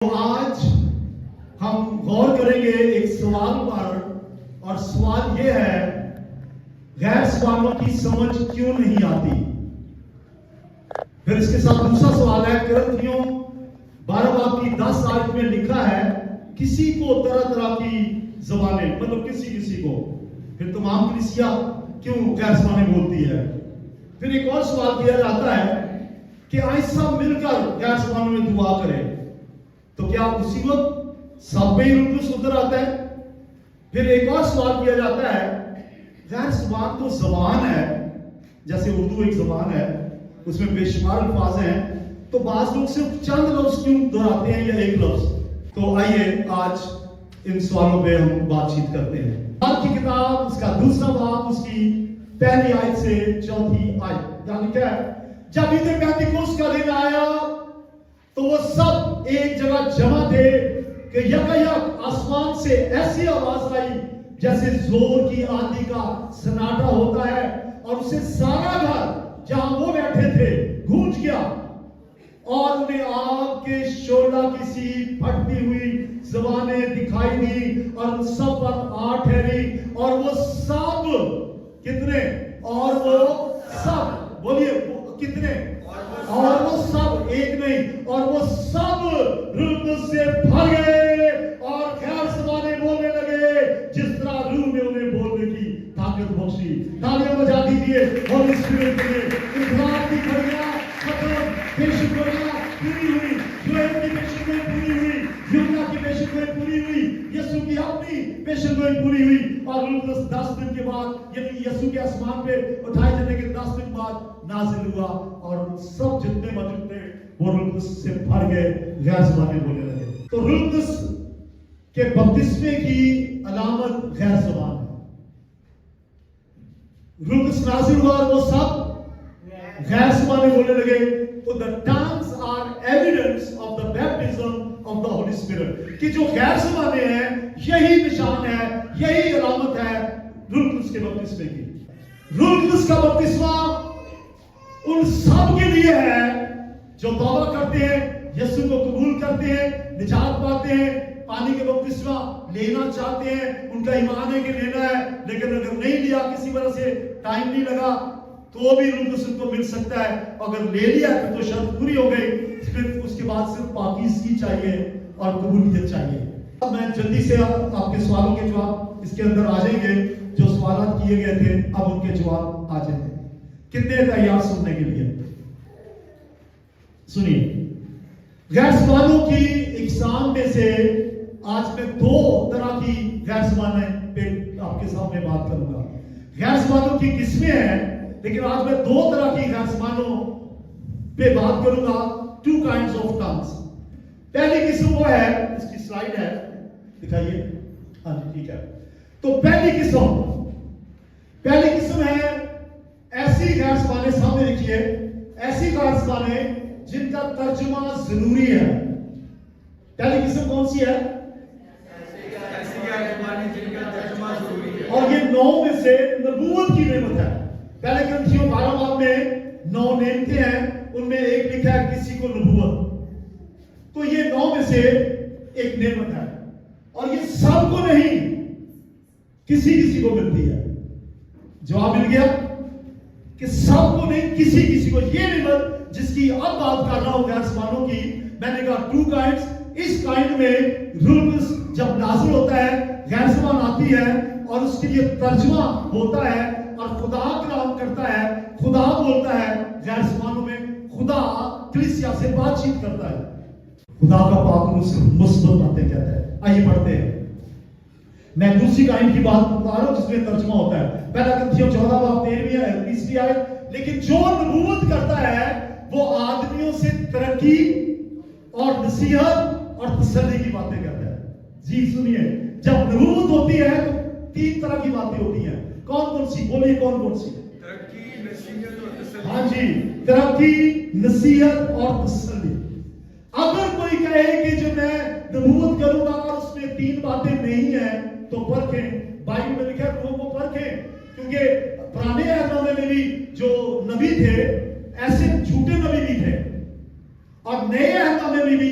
آج ہم غور کریں گے ایک سوال پر، اور سوال یہ ہے غیر سوالوں کی سمجھ کیوں نہیں آتی۔ پھر اس کے ساتھ دوسرا سوال ہے کرنتھیوں 12 باب کی 10 آیت میں لکھا ہے کسی کو طرح طرح کی زبانیں، مطلب کسی کو، پھر تمام کلیسیا کیوں غیر زبانیں بولتی ہے۔ پھر ایک اور سوال کیا جاتا ہے کہ ایسا مل کر غیر زبانوں میں دعا کرے تو کیا اسی وقت سب میں ہی روح القدس اتر آتا ہے؟ پھر ایک اور سوال کیا جاتا ہے غیر زبان تو زبان ہے، جیسے اردو ایک زبان ہے، اس میں بے شمار الفاظ ہیں، تو بعض لوگ صرف چند لفظ کیوں دہراتے ہیں یا ایک لفظ؟ تو آئیے آج ان سوالوں پہ ہم بات چیت کرتے ہیں۔ آج کی کتاب اس کا دوسرا باب اس کی پہلی آیت سے چوتھی آیت، یعنی کیا ہے؟ جب عید پینتیکوست کا دن آیا تو وہ سب ایک جگہ جمع تھے کہ یکایک آسمان سے ایسی آواز آئی جیسے زور کی آندھی کا سناٹا ہوتا ہے، اور اسے سارا گھر جہاں وہ بیٹھے تھے گونج گیا، اور انہیں آگ کے شعلہ کی سی پھٹتی ہوئی زبانیں دکھائی دی اور ان سب پر آ ٹھہری، اور وہ سب کتنے؟ اور وہ سب، بولیے کتنے؟ اور وہ سب، ایک نہیں، اور وہ سب روح القدس سے بھر گئے اور غیر زبانیں بولنے لگے جس طرح روح نے انہیں بولنے کی طاقت بخشی۔ تالیاں بجا دیجیے ہولی اسپرٹ کے لیے۔ انقلاب کی گھڑیاں ختم، پیشگوئیاں پوری ہوئی، یوئل کی پیشگوئی پوری ہوئی، یونا کی پیشگوئی پوری ہوئی، یسوع کی اپنی پیشگوئی پوری ہوئی، اور روح القدس 10 دن کے بعد، یعنی یسوع کے آسمان پہ اٹھائے جانے کے 10 دن بعد نازل ہوا، اور سب جتنے موجود تھے وہ روح القدس سے بھر گئے، غیر زبانیں بولنے لگے۔ تو روح القدس کے بپتسمے کی علامت غیر زبان ہے۔ روح القدس نازل ہوا اور وہ سب غیر زبانیں بولنے لگے۔ تو the tongues are evidence of the baptism of the Holy Spirit، کہ جو غیر زبانیں ہیں یہی نشان ہے، یہی علامت ہے روح القدس کے بپتسمے کی۔ روح القدس کا بپتسمہ ان سب کے لیے ہے جو توبہ کرتے ہیں، یسوع کو قبول کرتے ہیں، نجات پاتے ہیں، پانی کے بپتسمہ لینا چاہتے ہیں، ان کا ایمان ہے کہ لینا ہے، لیکن اگر نہیں لیا، کسی وجہ سے ٹائم نہیں لگا، تو بھی روح القدس کو مل سکتا ہے۔ اگر لے لیا تو شرط پوری ہو گئی، پھر اس کے بعد صرف پاکیزگی چاہیے اور قبولیت چاہیے۔ اب میں جلدی سے آپ کے سوالوں کے جواب اس کے اندر آ جائیں گے، جو سوالات کیے گئے تھے اب ان کے جواب آ جائیں گے۔ کتنے تیار سننے کے لیے؟ سنیے، غیر زبانوں کی اقسام میں سے آج میں 2 طرح کی غیر زبانیں پہ آپ کے سامنے بات کروں گا۔ غیر زبانوں کی قسمیں ہیں، لیکن آج میں 2 طرح کی غیر زبانوں پہ بات کروں گا۔ 2 kinds of tongues۔ پہلی قسم وہ ہے، اس کی سلائیڈ ہے، دکھائیے۔ ہاں جی ٹھیک ہے۔ تو پہلی قسم ہے ایسی غیر زبانیں، سامنے لکھیے، ایسی غیر زبانیں جن کا ترجمہ ضروری ہے۔ پہلی قسم کون سی ہے؟ ایسی غیر زبانیں جن کا ترجمہ ضروری ہے، اور یہ 9 میں سے نبوت کی نعمت ہے۔ پہلے کرنتھیوں 12 باب میں 9 نعمتیں ہیں، ان میں ایک لکھا ہے کسی کو نبوت، تو یہ 9 میں سے ایک نعمت ہے، اور یہ سب کو نہیں، کسی کو ملتی ہے۔ جواب مل گیا کہ سب کو نہیں، کسی کو۔ یہ نعمت جس کی اب بات کر رہا ہوں غیر زبانوں کی، میں نے کہا 2 kinds۔ اس کائنڈ میں روح القدس جب نازل ہوتا ہے، غیر زبان آتی ہے اور اس کے لیے ترجمہ ہوتا ہے، اور خدا کلام کرتا ہے، خدا بولتا ہے غیر زبانوں میں، خدا کلیسیا سے بات چیت کرتا ہے۔ خدا کا پاک روح سے مثبت باتیں کہتا ہے۔ آئیے پڑھتے ہیں۔ میں دوسری کائنڈ کی بات بتا رہا ہوں جس میں ترجمہ ہوتا ہے۔ پہلا کرنتھیوں 14 باب 13 آیت، لیکن جو نبوت کرتا ہے وہ آدمیوں سے ترقی اور نصیحت اور تسلی کی باتیں کرتا ہے۔ جی سنیے، جب نبوت ہوتی ہے تو 3 طرح کی باتیں ہوتی ہیں۔ کون سی؟ بولیے کون سی؟ ترقی، نصیحت اور تسلی۔ ہاں جی، ترقی، نصیحت اور تسلی۔ اگر کوئی کہے کہ جو میں نبوت کروں گا اور اس میں 3 باتیں نہیں ہیں تو پرکھیں۔ بائبل میں لکھا ہے روح کو پرکھیں، کیونکہ پرانے عہد نامے میں بھی جو نبی تھے ایسے جھوٹے نبی بھی تھے، اور نئے عہد نامے میں بھی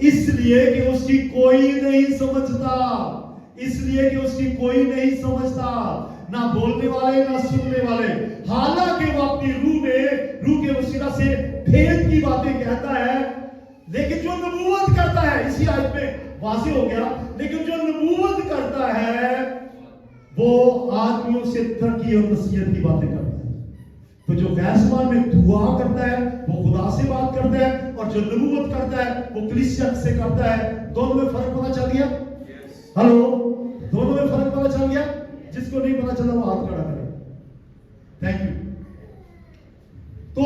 اس لیے کہ اس کی کوئی نہیں سمجھتا، اس لیے کہ اس کی کوئی نہیں سمجھتا، نہ بولنے والے نہ سننے والے، حالانکہ وہ اپنی روح کے وسیلہ سے بھید کی باتیں کہتا ہے، لیکن جو نبوت کرتا ہے، اسی آیت میں واضح ہو گیا، لیکن جو نبوت کرتا ہے وہ آدمیوں سے ترقی اور نصیحت کی باتیں کرتا ہے۔ تو جو غیر زبان میں دعا کرتا ہے وہ خدا سے بات کرتا ہے، اور جو نبوت کرتا ہے وہ کلیسیا سے کرتا ہے۔ دونوں میں فرق پتہ چل گیا؟ ہلو، دونوں میں فرق پتہ چل گیا؟ جس کو نہیں پتہ چلا وہ ہاتھ کھڑا کرے۔ Thank you. تو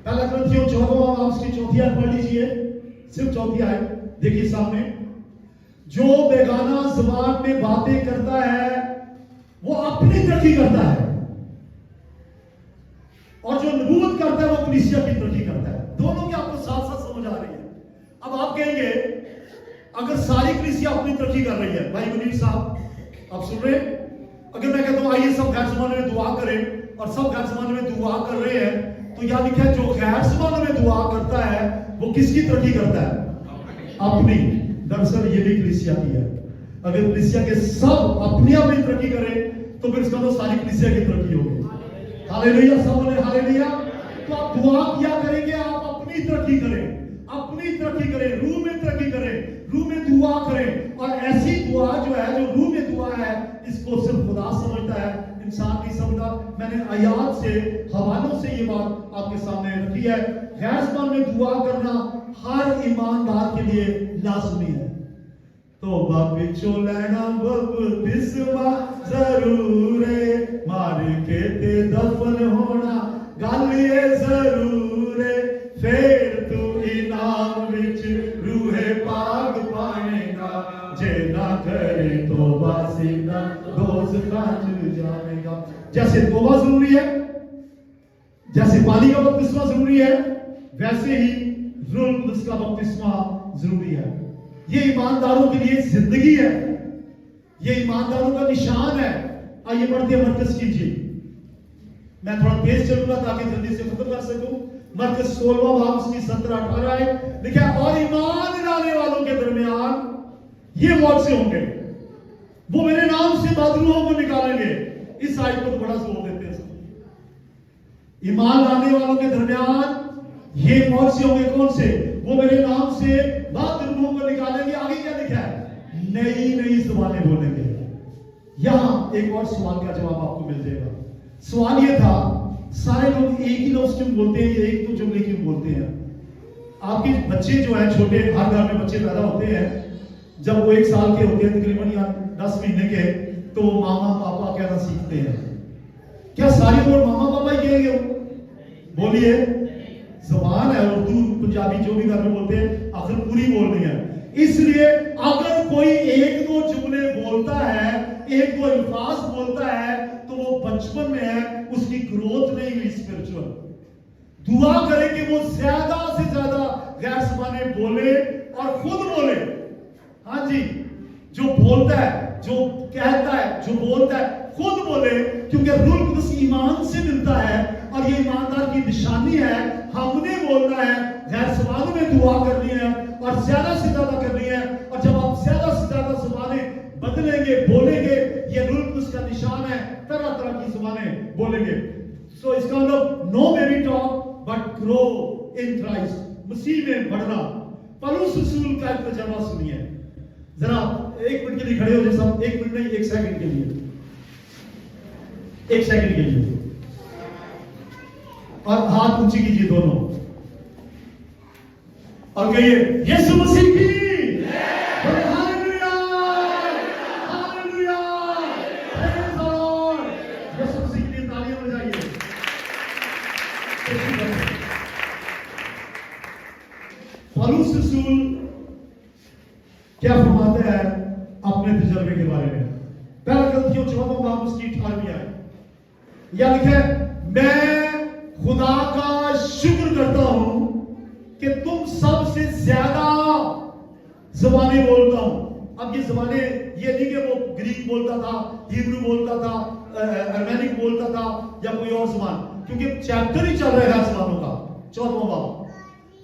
پہلا کرنتھیوں 14واں باب کی 4 آیت پڑھ لیجئے، صرف 4 آیت دیکھیے سامنے۔ جو بیگانہ زبان میں باتیں کرتا ہے وہ اپنی ترقی کرتا ہے، اور جو نبوت کرتا ہے وہ کلیسیا کی ترقی کرتا ہے۔ دونوں کی آپ کو ساتھ ساتھ سمجھ آ رہی ہے؟ اب آپ کہیں گے اگر ساری کلیسیا اپنی ترقی کر رہی ہے، بھائی منیر صاحب آپ سن رہے ہیں، اگر میں کہتا ہوں آئیے سب غیر زبانوں میں دعا کریں، اور سب غیر زبانوں میں دعا کر رہے ہیں، تو یاد لکھا ہے جو غیر زبانوں میں دعا کرتا ہے وہ کس کی ترقی کرتا ہے؟ اپنی۔ دراصل یہ بھی کلیسیا کی ہے۔ اگر کلیسیا کے سب اپنی اپنی ترقی کریں تو پھر اس کا تو ساری کلیسیا کی ترقی ہوگی۔ ہاللیلویہ، سب بولے ہاللیلویہ۔ تو آپ دعا کیا کریں گے؟ آپ اپنی ترقی کریں، اپنی ترقی کریں، روح میں ترقی کریں، روح میں دعا کریں، اور ایسی دعا جو ہے جو روح میں دعا ہے اس کو صرف خدا سمجھتا ہے، انسان نہیں سمجھتا۔ میں نے آیات سے، حوالوں سے یہ بات آپ کے سامنے رکھی ہے۔ غیر زبان میں دعا کرنا ہر ایماندار کے لیے لازمی ہے۔ توبہ پچھو لینا بپتسمہ ضرور ہے، مار کے تے دفن ہونا گل یہ ضرور ہے، پھر تو انعام وچ روح پاک پانے گا، جے نہ کرے توبہ سیدھا دوزخاں چل جائے گا۔ جیسے توبہ ضروری ہے، جیسے پانی کا بپتسمہ ضروری ہے، ویسے ہی روح القدس کا بپتسمہ ضروری ہے۔ یہ ایمانداروں کے لیے زندگی ہے، یہ ایمانداروں کا نشان ہے۔ آئیے پڑھتے ہیں مرکز کیجیے، میں تھوڑا تیز چلوں گا تاکہ جلدی سے ختم کر سکوں۔ مرکز 16واں باب اس کی 17-18 ہے، لکھا ہے اور ایمان لانے والوں کے درمیان یہ معجزے ہوں گے، وہ میرے نام سے بدروحوں کو نکالیں گے۔ اس آیت کو بڑا زور دیتے ہیں سب۔ ایمان لانے والوں کے درمیان یہ معجزے ہوں گے، کون سے؟ وہ میرے نام سے بدروحوں کو نکالیں گے۔ آگے کیا لکھا ہے؟ نئی نئی زبانیں بولیں گے۔ یہاں ایک اور سوال کا جواب آپ کو مل جائے گا۔ سوال یہ تھا، سارے لوگ ایک ہی لفظ کیوں بولتے ہیں، یہ ایک تو جملے کیوں بولتے ہیں؟ آپ کے بچے جو ہیں چھوٹے، ہر گھر میں بچے پیدا ہوتے ہیں، جب وہ 1 سال کے ہوتے ہیں تقریباً یا 10 مہینے کے، تو ماما پاپا کہنا سیکھتے ہیں۔ کیا ساری لوگ ماما پاپا ہی کہیں گے؟ بولیے، زبان ہے اردو پنجابی جو بھی گھر میں بولتے ہیں آخر پوری بولنی ہے۔ اس لیے اگر کوئی 1-2 جملے بولتا ہے، 1-2 الفاظ بولتا ہے، تو وہ بچپن میں ہے، اس کی گروتھ نہیں ہوئی اسپرچول۔ دعا کریں کہ وہ زیادہ سے زیادہ غیر زبانیں بولے اور خود بولے۔ ہاں جی، جو بولتا ہے، جو کہتا ہے، جو بولتا ہے خود بولے، کیونکہ روح القدس ایمان سے ملتا ہے، اور یہ ایماندار کی نشانی ہے۔ ہم نے بولنا ہے، غیر زبانوں میں دعا کرنی ہے، اور زیادہ سے زیادہ کرنی ہے، اور جب آپ زیادہ سے زیادہ زبانیں بدلیں گے، بولیں گے، یہ روح القدس کا نشان ہے، طرح طرح کی زبانیں بولیں گے۔ سو اس کا مطلب نو میری talk but grow in Christ, مسیح میں بڑھنا۔ پولس رسول کا ایک ترجمہ سنیے ذرا، 1 منٹ کے لیے کھڑے ہو جائے سب، 1 منٹ نہیں 1 سیکنڈ کے لیے، 1 سیکنڈ کے لیے، اور ہاتھ اونچی کیجیے دونوں اور کہیے یسوع مسیح کی ہاللیلویا، ہاللیلویا، پریز دی لارڈ۔ یسوع مسیح کے لیے تالیاں بجائیے۔ پولس رسول کیا فرماتا ہے اپنے تجربے کے بارے میں؟ پہلا کرنتھیوں 14واں باب اس کی 18ویں آیت، یا لکھا ہے میں خدا کا شکر کرتا ہوں کہ تم سب سے زیادہ زبانیں بولتا ہوں۔ اب یہ زبانیں یہ نہیں کہ وہ گریک بولتا تھا، ہیبرو بولتا تھا، ارمینک بولتا تھا، یا کوئی اور زبان، کیونکہ چیپٹر ہی چل رہا ہے زبانوں کا 14واں باب۔